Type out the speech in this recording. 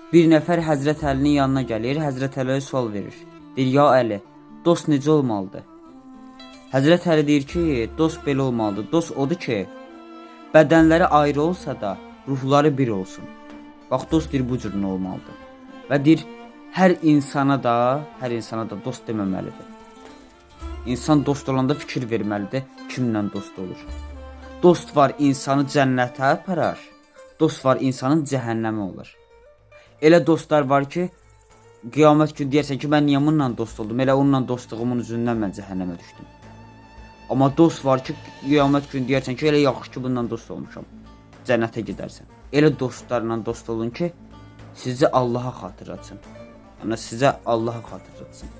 Bir nəfər Həzrət Əlinin yanına gəlir, Həzrət Əliyə sual verir. Deyir, ya Əli, dost necə olmalıdır? Həzrət Əli deyir ki, dost belə olmalıdır. Dost odur ki, bədənləri ayrı olsa da, ruhları bir olsun. Bax, dost deyir, bu cür nə olmalıdır? Və deyir, hər insana da dost deməməlidir. İnsan dost olanda fikir verməlidir, kimlə dost olur. Dost var, insanı cənnətə aparar. Dost var, insanın cəhənnəmi olur. Elə dostlar var ki, qiyamət günü deyərsən ki, mən niyə bununla dost oldum? Elə onunla dostluğumun üzündən mən cəhənnəmə düşdüm. Amma dost var ki, qiyamət günü deyərsən ki, elə yaxşı ki, bununla dost olmuşam. Cənnətə gedərsən. Elə dostlarla dost olun ki, sizi Allaha xatırlatsın. Yəni, sizə Allaha xatırlatsın.